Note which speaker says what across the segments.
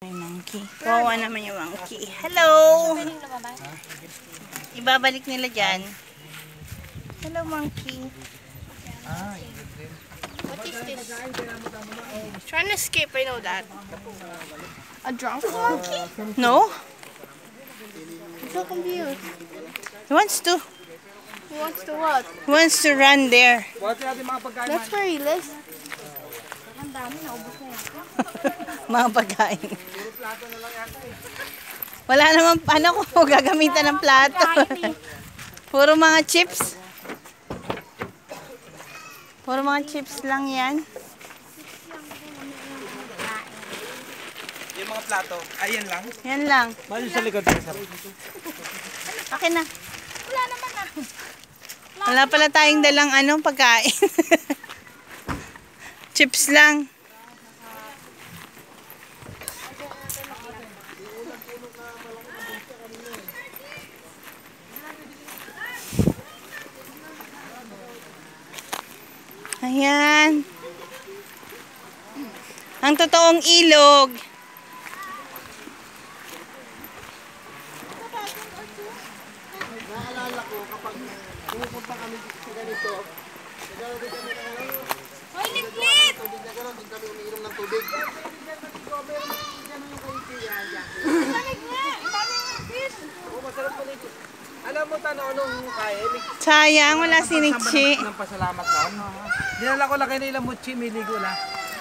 Speaker 1: May monkey. Kawawa naman yung monkey. Hello! Ibabalik nila dyan. Hello, monkey. What is this? Trying to escape, I know that. A drunk monkey? No. I'm so confused. He wants to. He wants to what? He wants to run there. That's where he lives. Ang dami, naubos na yan. Mga pagkain. Wala naman, ano ko, gagamitan ng plato. Puro mga chips. Puro mga chips lang yan.
Speaker 2: Yung mga plato, ayan lang.
Speaker 1: Yan lang.
Speaker 2: Bali sa likod.
Speaker 1: Akin na. Wala naman na. Wala pala tayong dalang pagkain. Chips lang. Ayan. Ang totoong ilog.
Speaker 2: Naalala ko kapag pumupunta kami sa ganito, naglalagay kami ng
Speaker 1: Hoy, Niklit!
Speaker 2: tubig na gano'n, din kami umiinom ng tubig. Meron gano'n yung kayo siya.
Speaker 1: Lamig nga! Lamig nga, fish!
Speaker 2: Oo, masarap po nito. Alam mo tanong anong kaya?
Speaker 1: Sayang, wala si Nichi.
Speaker 2: Ng pasalamat noon. Dinala ko lang kayo nila Muchi, miligo na.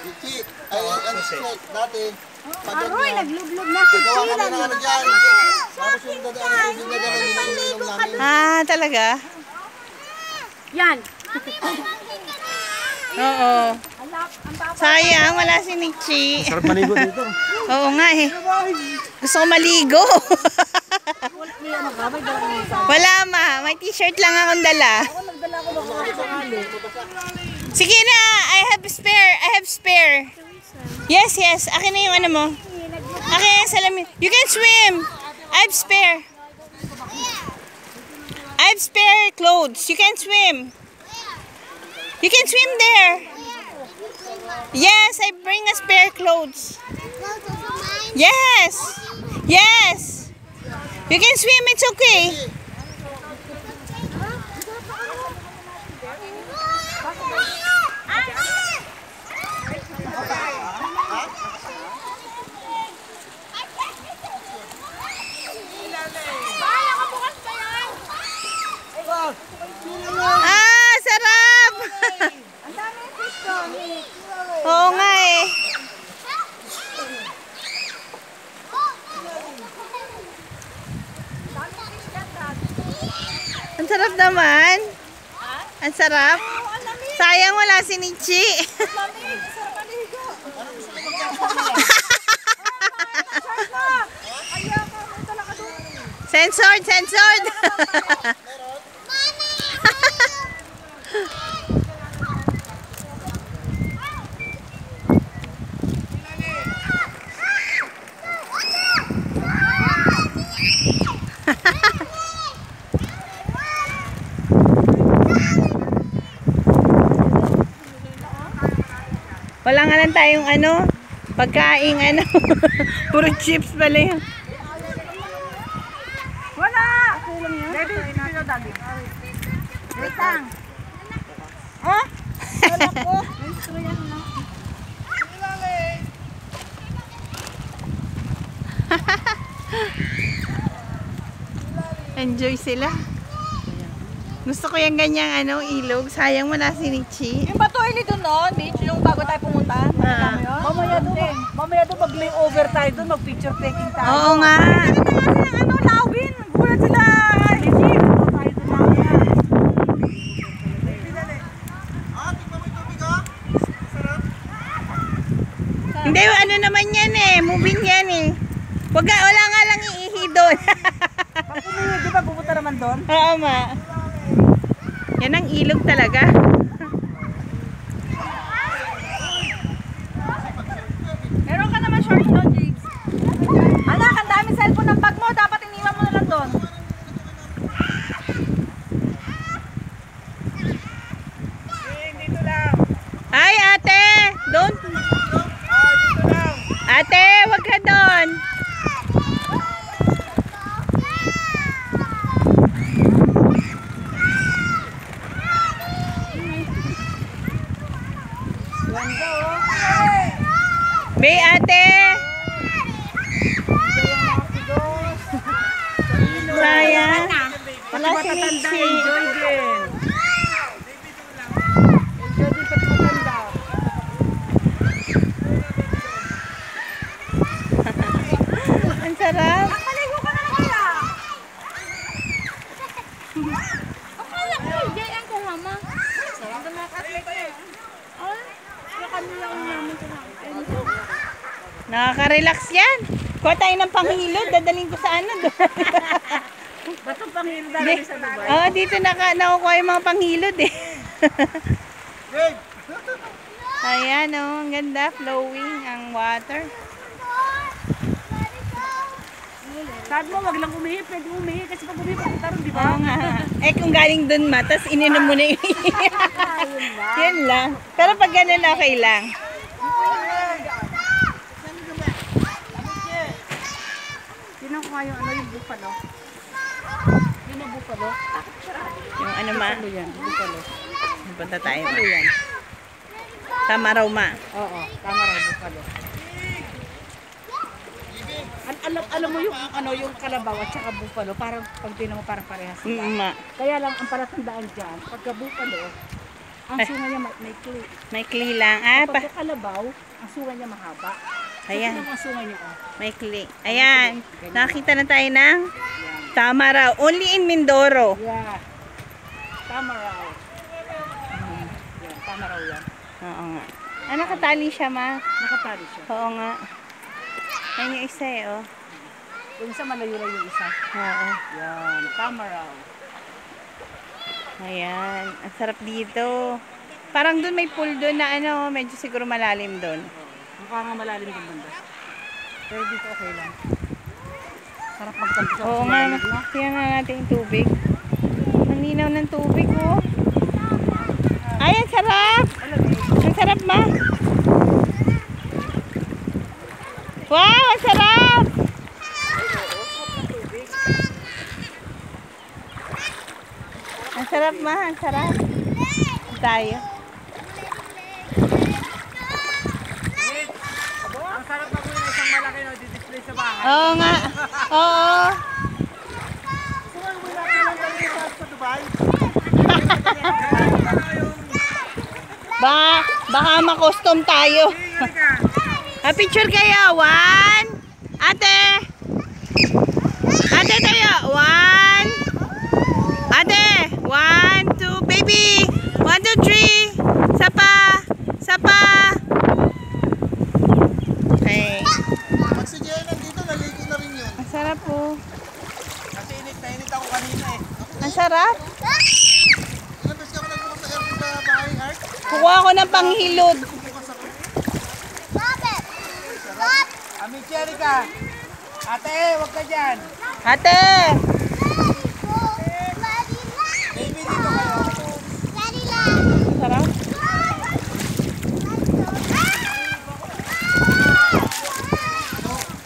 Speaker 3: Nichi, ay ano siya, dati.
Speaker 1: Aroy, naglublog na si
Speaker 3: Gawa
Speaker 1: Chila.
Speaker 3: kami ng ano dyan. Tapos yung dadaan ng tubig na gano'n, iniinom namin.
Speaker 1: Ah, talaga?
Speaker 4: Yan.
Speaker 1: Oo. Sayang, wala si Nichi.
Speaker 2: Sarap maligo dito.
Speaker 1: Oo nga eh. Gusto ko maligo. Wala ma, may t-shirt lang akong dala. Sige na, I have spare. Yes, akin na yung ano mo. Akin yung salamin. You can swim. I have spare clothes. You can swim. You can swim there. Yes, I bring a spare clothes. Yes. You can swim, it's okay. Ah, sarap! Oo nga eh. Ang sarap naman. Ang sarap. Sayang wala si Nichi. Censored. Wala nga lang tayong pagkaing puro chips pala yun.
Speaker 4: Wala! Baby, dito dali. Wait lang.
Speaker 1: Oh?
Speaker 4: Wala ko. Gusto yan na.
Speaker 1: Enjoy sila. Gusto ko yung ganyang ilog. Sayang wala si Nichi.
Speaker 4: Yung patuloy doon, no? Beach, yung bago tayo pumunta. Mamaya doon mag-layover tayo doon, mag-picture taking tayo.
Speaker 1: Oo nga.
Speaker 4: Lawin. Gulat sila. Legit. Tayo doon mamaya.
Speaker 1: Hindi, naman yan eh. Moving yan eh. Wala nga lang iihi doon.
Speaker 4: Di ba pupunta naman doon?
Speaker 1: Oo ma. Yan ang ilog talaga.
Speaker 4: Meron ka naman shorts doon, James. Anak, ang dami cellphone ng bag mo. Dapat iniwan mo na lang doon.
Speaker 2: Dito lang.
Speaker 1: Ay ate! Don't!
Speaker 2: Dito lang.
Speaker 1: Ate, wag ka doon!
Speaker 4: matatanda, enjoy din. Enjoy din pati matanda.
Speaker 1: Ang sarap.
Speaker 3: Paligo ka na kaya. Akala ko, diyan ko mama.
Speaker 1: Nakaka-relax yan. Kuha tayo ng panghilod. Dadaling ko sa ano doon.
Speaker 4: Ba't ang panghilo dahil sa Dubai?
Speaker 1: Oo, dito nakukuha yung mga panghilod eh. Ayan oh, ang ganda. Flowing ang water.
Speaker 4: Sabi mo, wag lang umihi. Pwede umihi kasi pag umihi, pagkataron, di ba?
Speaker 1: Oo nga. Eh kung galing doon ma, tas ininom mo na yun. Yun lang. Pero pag ganun, okay lang.
Speaker 4: Tinan ko nga yung ano, yung buffalo. Yun ang buffalo.
Speaker 1: Yung ano ma,
Speaker 4: Ano yan? Buffalo.
Speaker 1: punta tayo.
Speaker 4: Ano yan?
Speaker 1: Tama raw ma.
Speaker 4: Oo, tama raw, buffalo. Alam mo yung ano yung kalabaw at saka buffalo, parang pag tinan mo parang parehas sila.
Speaker 1: Ma.
Speaker 4: Kaya lang ang palatandaan diyan, pagka buffalo, ang sunga niya may kli.
Speaker 1: May kli lang. Ah,
Speaker 4: Pagka kalabaw, ang sunga niya mahaba.
Speaker 1: Ayan.
Speaker 4: Tingnan mo ang sunga niya oh.
Speaker 1: may kli. Ayan. Nakita na tayo ng tama raw. Only in Mindoro.
Speaker 4: Yeah. Tama raw. Yan, tama raw yan.
Speaker 1: Oo nga. Ah, nakatali siya ma.
Speaker 4: Nakatali siya.
Speaker 1: Oo nga. Yan yung isa eh oh.
Speaker 4: Yung isa malayo lang yung isa.
Speaker 1: Oo.
Speaker 4: Yan, tama raw.
Speaker 1: Ayan. Ang sarap dito. Parang doon may pool doon na ano, medyo siguro malalim doon.
Speaker 4: Mukha nga malalim din banda. Pero dito okay lang. Sarap magtampi sa
Speaker 1: Oo nga. Kaya nga natin yung tubig. Ang linaw ng tubig oh. Ay, ang sarap! Ang sarap ma! Wow, ang sarap! Ang sarap ma, ang sarap. Tayo.
Speaker 2: Ang sarap na kunin isang malaki na di-display sa bahay.
Speaker 1: Oo nga. Oo.
Speaker 2: Suwan mo natin lang kami sa Dubai.
Speaker 1: Baka ma-custom tayo. Picture kayo. 1. Ate. Ate tayo. 1. Ate. 1, 2. Baby. 1, 2, 3. Sapa. Sapa. Okay.
Speaker 2: Pag si Jay nandito, naligo na rin yun.
Speaker 1: Ang sarap po.
Speaker 2: Kasi init ako kanina eh.
Speaker 1: Ang sarap.
Speaker 2: Ilang beses ka ako nagbukas sa airport sa bahay, Art?
Speaker 1: Kukuha ko ng panghilod.
Speaker 2: Bukas ako.
Speaker 3: Stop it.
Speaker 2: Ami Jerica. Ate, wag ka dyan.
Speaker 1: Ate.
Speaker 2: Baby, dito kayo.
Speaker 1: Ang sarap.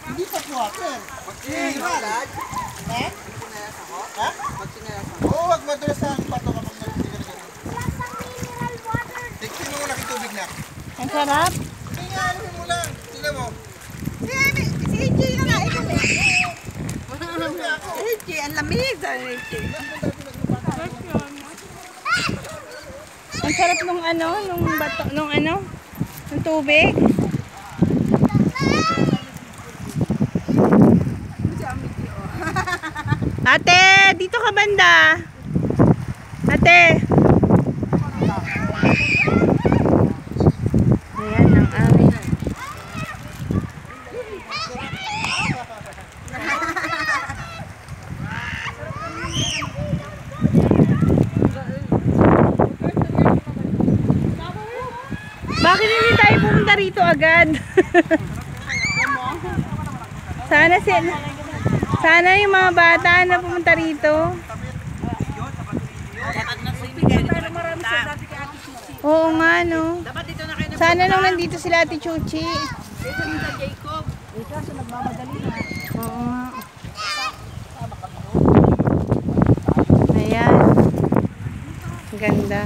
Speaker 2: Hindi pa po water. Magsinayas. Ha? Ha? Magsinayas ako. Oo, wag madulas ang pato kapag nagsigalig ako. Tignan mo muna kitubig na.
Speaker 1: Ang sarap.
Speaker 2: Hindi nga, ano mo lang. Tignan mo.
Speaker 3: Si AJ na nga ito eh.
Speaker 1: AJ, ang lamig. Ang sarap nung ano, nung bato, nung ano, nung tubig. Ate, dito ka banda. Ate. Ayan ang amin. Bakit hindi tayo pumunta rito agad? Sana yung mga bata na pumunta rito. Oo nga no. Sana nung nandito sila Ate Chuchi.
Speaker 4: Kaso nagmamadali na.
Speaker 1: Oo nga. Ayan. Ganda.